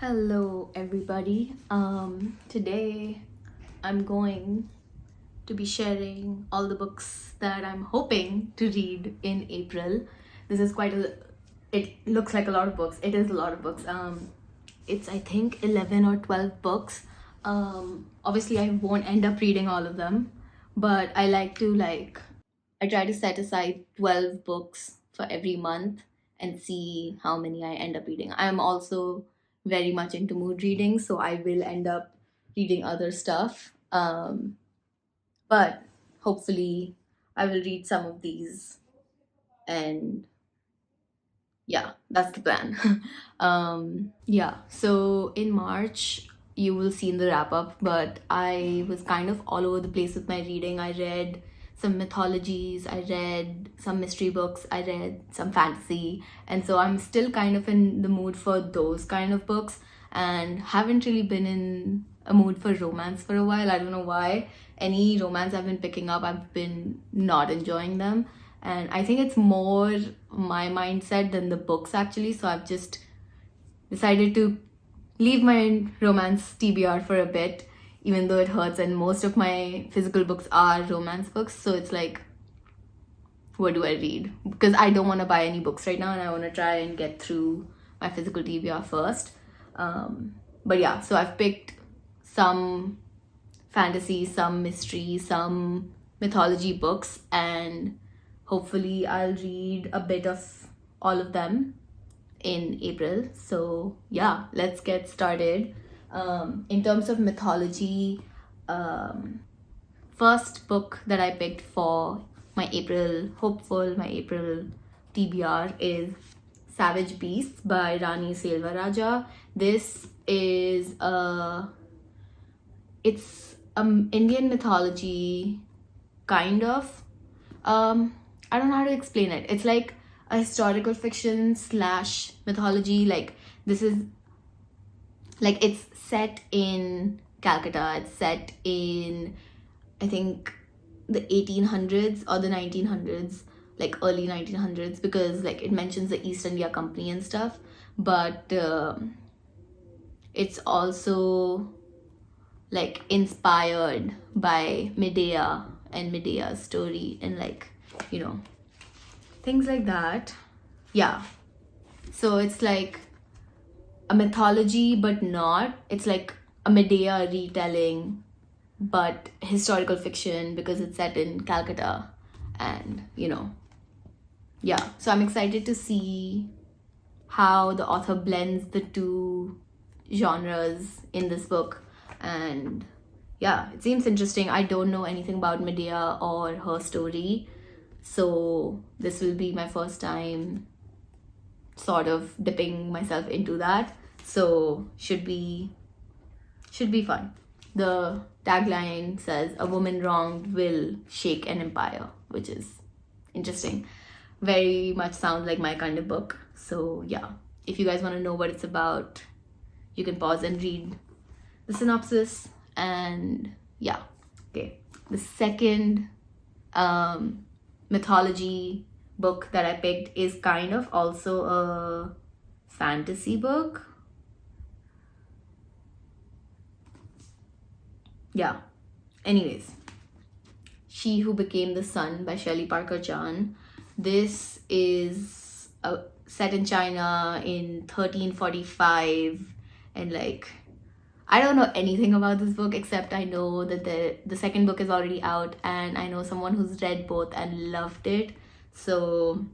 Hello everybody. Today I'm going to be sharing all the books that I'm hoping to read in April. This is it looks like a lot of books. It is a lot of books. It's I think 11 or 12 books. Obviously I won't end up reading all of them, but I try to set aside 12 books for every month and see how many I end up reading. I'm also very much into mood reading, so I will end up reading other stuff. But hopefully, I will read some of these, and yeah, that's the plan. Yeah, so in March, you will see in the wrap up, but I was kind of all over the place with my reading. I read some mythologies, I read some mystery books, I read some fantasy, and so I'm still kind of in the mood for those kind of books and haven't really been in a mood for romance for a while. I don't know why. Any romance I've been picking up, I've been not enjoying them, and I think it's more my mindset than the books actually. So I've just decided to leave my romance TBR for a bit, even though it hurts, and most of my physical books are romance books. So it's like, what do I read? Because I don't want to buy any books right now and I want to try and get through my physical TBR first. But yeah, so I've picked some fantasy, some mystery, some mythology books, and hopefully I'll read a bit of all of them in April. So yeah, let's get started. In terms of mythology, first book that I picked for my April TBR is Savage Beasts by Rani Selvaraja. This is it's Indian mythology, kind of. I don't know how to explain it. It's like a historical fiction slash mythology. Like this is like it's set in Calcutta. It's set in I think the 1800s or the 1900s, like early 1900s, because like it mentions the East India Company and stuff. But it's also like inspired by Medea and Medea's story and like, you know, things like that. Yeah. So it's like a mythology, but not. It's like a Medea retelling, but historical fiction because it's set in Calcutta. And, yeah. So I'm excited to see how the author blends the two genres in this book. And yeah, it seems interesting. I don't know anything about Medea or her story, so this will be my first time sort of dipping myself into that. So should be fun. The tagline says a woman wronged will shake an empire, which is interesting. Very much sounds like my kind of book. So yeah, if you guys want to know what it's about, you can pause and read the synopsis. And yeah, okay, the second mythology book that I picked is kind of also a fantasy book. Yeah, anyways, She Who Became the Sun by Shelley Parker Chan. This is set in China in 1345, and like I don't know anything about this book except I know that the second book is already out, and I know someone who's read both and loved it. So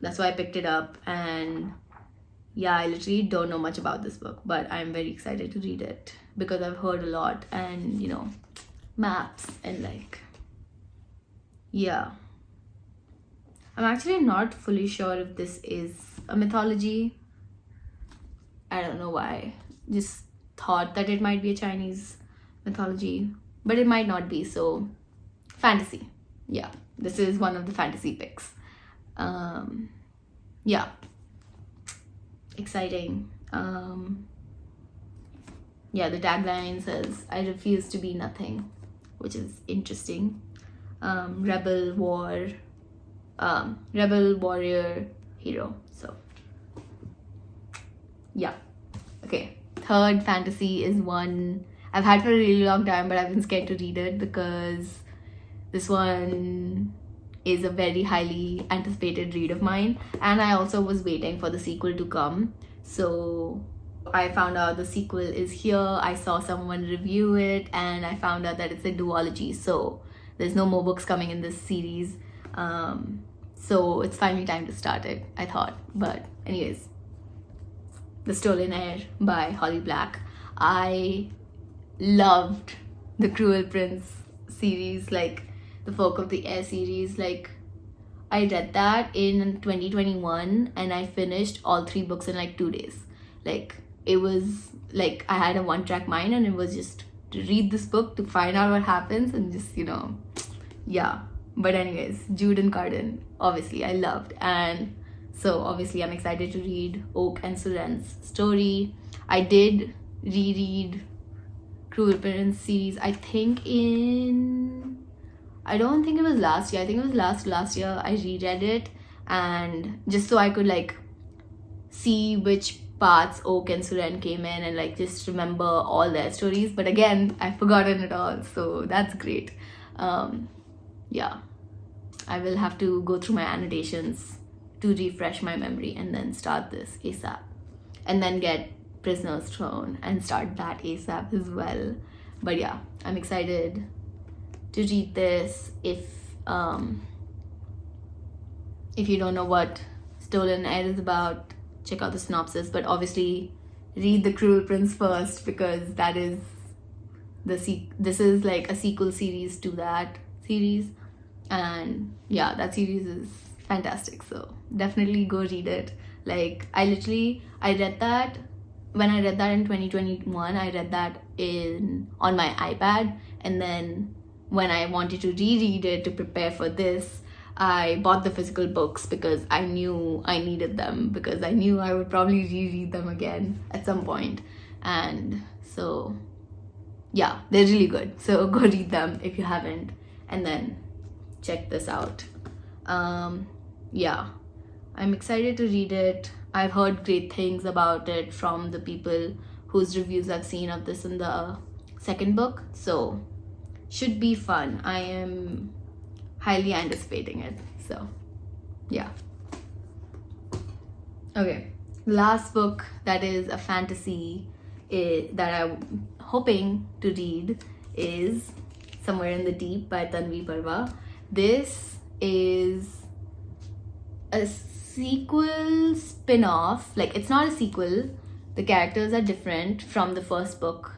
that's why I picked it up. And yeah, I literally don't know much about this book, but I'm very excited to read it because I've heard a lot, and maps and like, yeah. I'm actually not fully sure if this is a mythology. I don't know why. Just thought that it might be a Chinese mythology, but it might not be. So fantasy. Yeah, this is one of the fantasy picks. Yeah, exciting. Yeah, the tagline says I refuse to be nothing, which is interesting. Rebel warrior hero. So yeah. Okay, third fantasy is one I've had for a really long time, but I've been scared to read it because this one is a very highly anticipated read of mine, and I also was waiting for the sequel to come. So I found out the sequel is here. I saw someone review it and I found out that it's a duology, so there's no more books coming in this series. So it's finally time to start it, I thought. But anyways, The Stolen Heir by Holly Black. I loved the Cruel Prince series, like the Folk of the Air series. Like, I read that in 2021 and I finished all 3 books in like 2 days. Like, it was like I had a one-track mind, and it was just to read this book to find out what happens and just, yeah. But anyways, Jude and Carden, obviously I loved, and so obviously I'm excited to read Oak and Suren's story. I did reread Cruel Prince series, I don't think it was last year. I think it was last year I reread it, and just so I could like see which parts Oak and Suren came in and like just remember all their stories. But again, I've forgotten it all, so that's great. Yeah, I will have to go through my annotations to refresh my memory and then start this ASAP, and then get Prisoner's Throne and start that ASAP as well. But yeah, I'm excited to read this. If you don't know what Stolen Heir is about, check out the synopsis, but obviously read The Cruel Prince first, because that is this is like a sequel series to that series, and yeah, that series is fantastic, so definitely go read it. Like, I read that when I read that in 2021. I read that on my iPad, and then when I wanted to reread it to prepare for this, I bought the physical books because I knew I needed them, because I knew I would probably reread them again at some point. And so yeah, they're really good, so go read them if you haven't, and then check this out. Yeah, I'm excited to read it. I've heard great things about it from the people whose reviews I've seen of this in the second book, so should be fun. I am highly anticipating it, so yeah. Okay, last book that is a fantasy that I'm hoping to read is Somewhere in the Deep by Tanvi Parva. This is a sequel spin-off. Like, it's not a sequel, the characters are different from the first book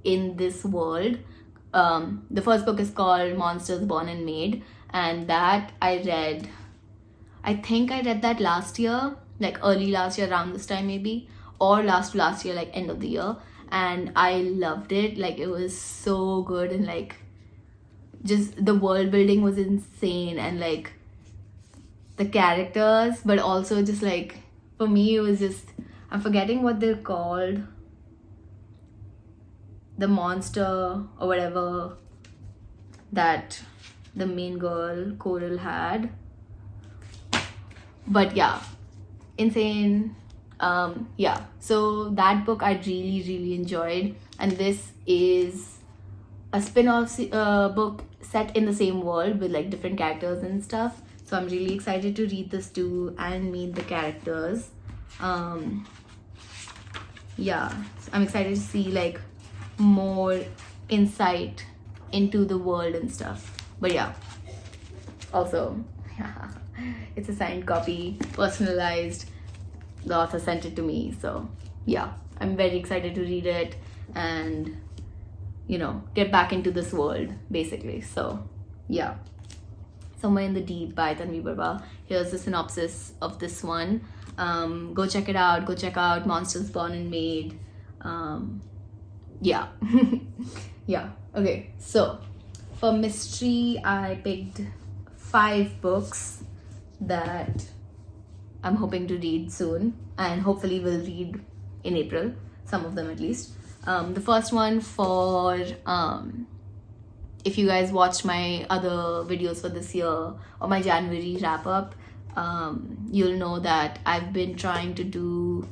in this world. The first book is called Monsters Born and Made, and that I think I read that last year, like early last year, around this time maybe, or last year, like end of the year, and I loved it. Like, it was so good, and like just the world building was insane, and like the characters, but also just like, for me, it was just, I'm forgetting what they're called, the monster or whatever that the main girl Coral had. But yeah, insane. Yeah, so that book I really enjoyed, and this is a spin-off book set in the same world with like different characters and stuff, so I'm really excited to read this too and meet the characters. Yeah, so I'm excited to see like more insight into the world and stuff. But yeah, also it's a signed copy, personalized. The author sent it to me, so yeah, I'm very excited to read it and, you know, get back into this world basically. So yeah, Somewhere in the Deep by Tanvi Barba. Here's the synopsis of this one. Go check it out. Go check out Monsters Born and Made. Yeah. Yeah. Okay, so for mystery, I picked 5 books that I'm hoping to read soon, and hopefully will read in April, some of them at least. The first one, for if you guys watched my other videos for this year or my January wrap up, you'll know that I've been trying to do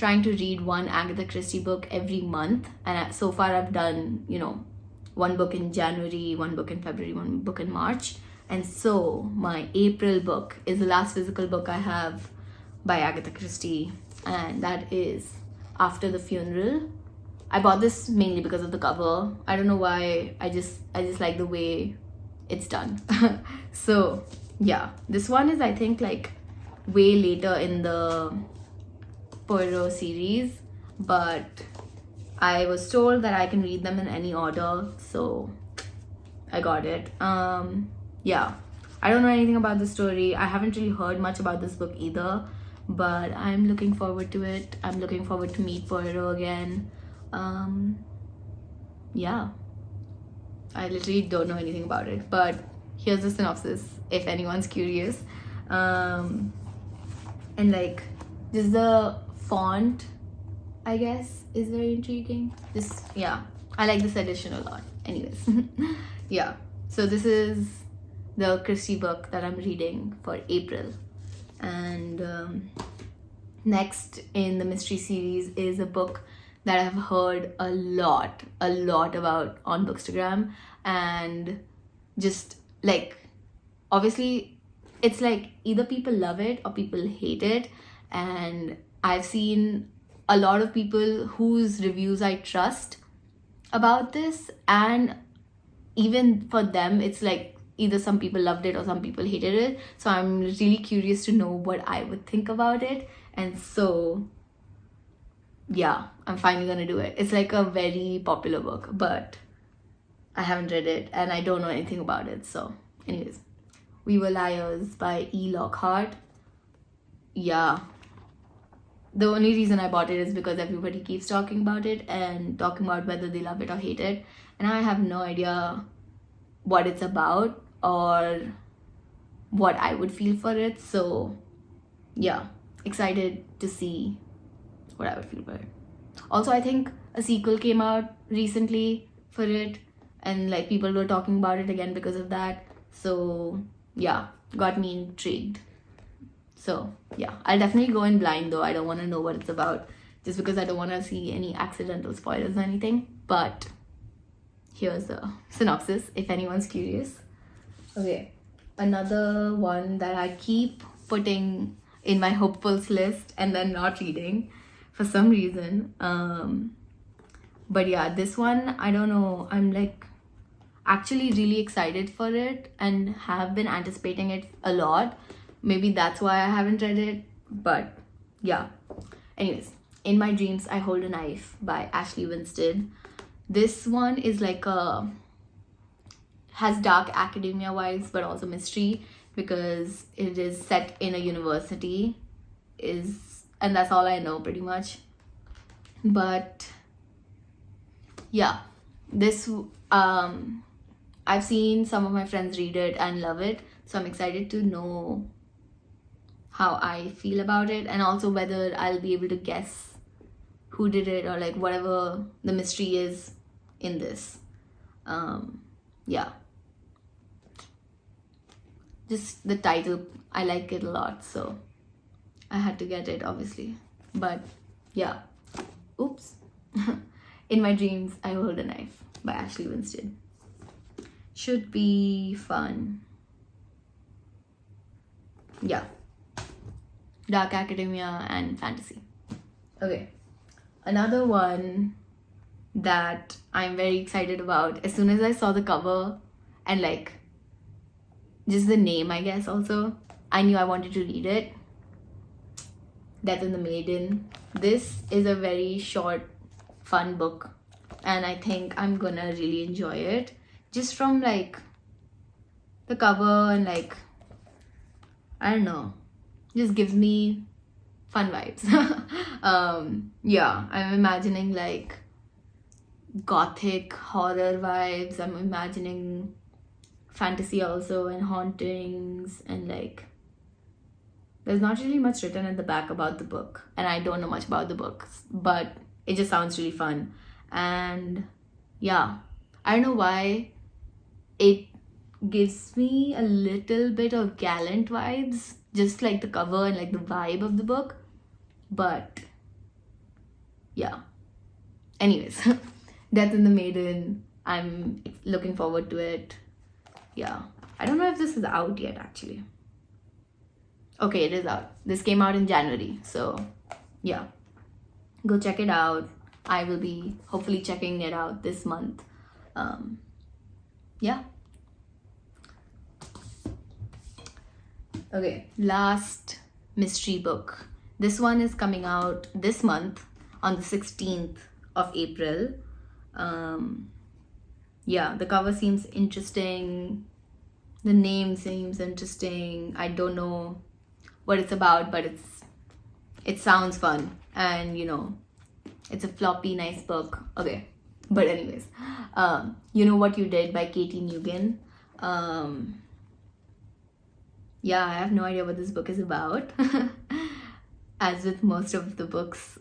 trying to read one Agatha Christie book every month, and so far I've done, one book in January, one book in February, one book in March. And so my April book is the last physical book I have by Agatha Christie, and that is After the Funeral. I bought this mainly because of the cover. I don't know why. I just like the way it's done. So yeah, this one is, I think, like way later in the Poirot series, but I was told that I can read them in any order, so I got it. Yeah, I don't know anything about the story. I haven't really heard much about this book either, but I'm looking forward to it. I'm looking forward to meet Poirot again. Yeah, I literally don't know anything about it, but here's the synopsis if anyone's curious. And like, just the font, I guess, is very intriguing. Yeah, I like this edition a lot. Anyways, yeah, so this is the Christie book that I'm reading for April. And next in the mystery series is a book that I've heard a lot about on Bookstagram, and just like, obviously it's like either people love it or people hate it, and I've seen a lot of people whose reviews I trust about this, and even for them it's like either some people loved it or some people hated it. So I'm really curious to know what I would think about it, and so yeah, I'm finally gonna do it. It's like a very popular book, but I haven't read it and I don't know anything about it. So anyways, We Were Liars by E. Lockhart. Yeah, the only reason I bought it is because everybody keeps talking about it and talking about whether they love it or hate it, and I have no idea what it's about or what I would feel for it. So yeah, excited to see what I would feel for it. Also, I think a sequel came out recently for it, and like people were talking about it again because of that. So yeah, got me intrigued. So yeah, I'll definitely go in blind though. I don't want to know what it's about, just because I don't want to see any accidental spoilers or anything. But here's the synopsis if anyone's curious. Okay, another one that I keep putting in my hopefuls list and then not reading for some reason. But yeah, this one, I don't know, I'm like actually really excited for it and have been anticipating it a lot. Maybe that's why I haven't read it, but yeah. Anyways, In My Dreams I Hold a Knife by Ashley Winstead. This one is like has dark academia vibes but also mystery, because it is set in a university, and that's all I know pretty much. But yeah, this I've seen some of my friends read it and love it, so I'm excited to know how I feel about it, and also whether I'll be able to guess who did it or like whatever the mystery is in this. Yeah, just the title, I like it a lot, so I had to get it obviously. But yeah, oops. In My Dreams I Hold a Knife by Ashley Winstead. Should be fun. Yeah, dark academia and fantasy. Okay, another one that I'm very excited about. As soon as I saw the cover and like just the name, I guess, also, I knew I wanted to read it. Death in the Maiden. This is a very short, fun book, and I think I'm gonna really enjoy it, just from like the cover, and like, I don't know, just gives me fun vibes. Yeah, I'm imagining like gothic horror vibes. I'm imagining fantasy also, and hauntings, and like there's not really much written at the back about the book, and I don't know much about the books, but it just sounds really fun. And yeah, I don't know why it gives me a little bit of Gallant vibes, just like the cover and like the vibe of the book. But Yeah. Anyways, Death in the Maiden. I'm looking forward to it. Yeah. I don't know if this is out yet, actually. Okay, it is out. This came out in January. So, yeah. Go check it out. I will be hopefully checking it out this month. Yeah. Okay, last mystery book. This one is coming out this month on the 16th of April. Yeah, the cover seems interesting. The name seems interesting. I don't know what it's about, but it sounds fun. And it's a floppy, nice book. Okay, but anyways, You Know What You Did by Katie Nguyen. Yeah, I have no idea what this book is about. As with most of the books.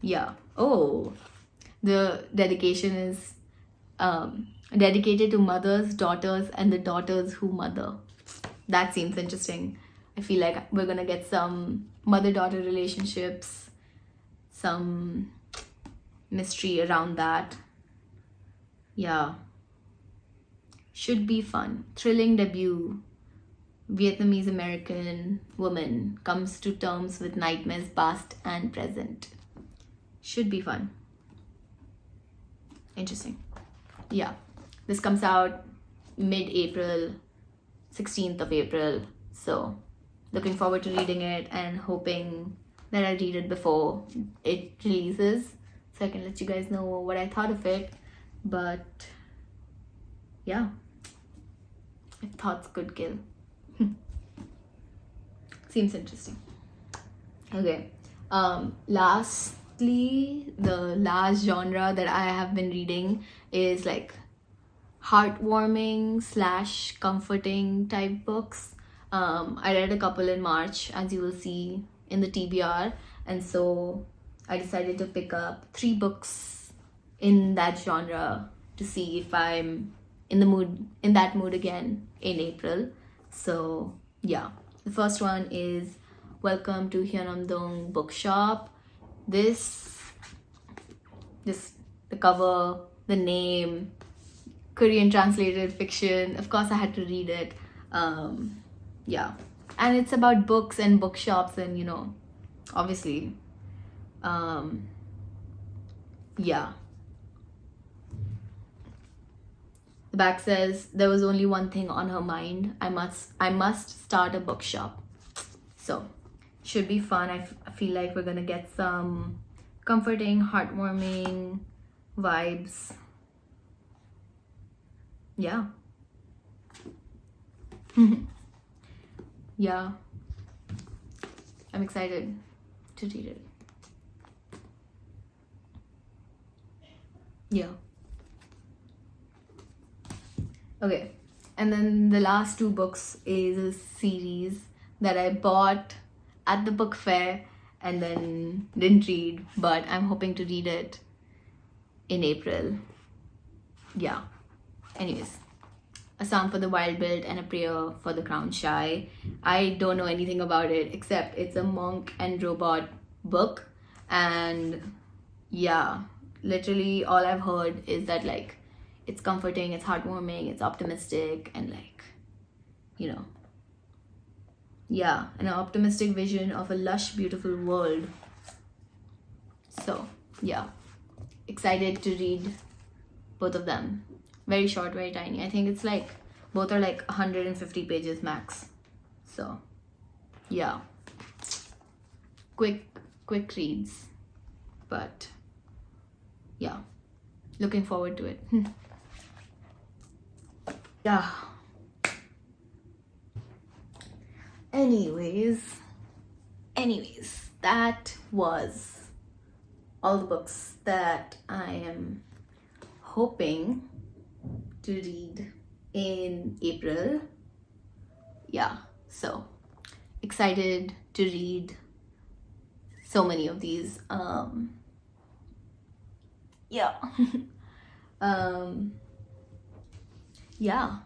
Yeah. Oh, the dedication is dedicated to mothers, daughters, and the daughters who mother. That seems interesting. I feel like we're gonna get some mother-daughter relationships, some mystery around that. Yeah. Should be fun. Thrilling debut. Vietnamese American woman comes to terms with nightmares past and present. Should be fun. Interesting. Yeah. This comes out mid-April, 16th of April. So looking forward to reading it and hoping that I read it before it releases so I can let you guys know what I thought of it. But yeah, if thoughts could kill. Seems interesting. Okay. Lastly, the last genre that I have been reading is like heartwarming / comforting type books. I read a couple in March, as you will see in the TBR, and so I decided to pick up 3 books in that genre to see if I'm in that mood again in April. So yeah, the first one is Welcome to Hyunamdong Bookshop. The cover, the name, Korean translated fiction. Of course, I had to read it. Yeah, and it's about books and bookshops, and obviously, yeah. The back says there was only one thing on her mind. I must start a bookshop. So should be fun. I feel like we're gonna get some comforting, heartwarming vibes. Yeah. Yeah. I'm excited to read it. Yeah. Okay. And then the last 2 books is a series that I bought at the book fair and then didn't read, but I'm hoping to read it in April. Yeah. Anyways, A Psalm for the Wild Built and A Prayer for the Crown Shy. I don't know anything about it except it's a monk and robot book, and yeah, literally all I've heard is that like it's comforting, it's heartwarming, it's optimistic, and like yeah, an optimistic vision of a lush, beautiful world. So yeah, excited to read both of them. Very short, very tiny. I think it's like both are like 150 pages max. So yeah, quick reads, but yeah, looking forward to it. Yeah. Anyways, that was all the books that I am hoping to read in April. Yeah, so excited to read so many of these. Yeah. Yeah.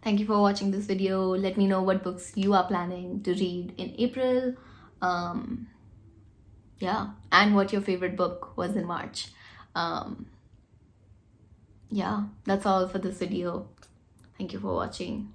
Thank you for watching this video. Let me know what books you are planning to read in April. Yeah, and what your favorite book was in March. Um, yeah, that's all for this video. Thank you for watching.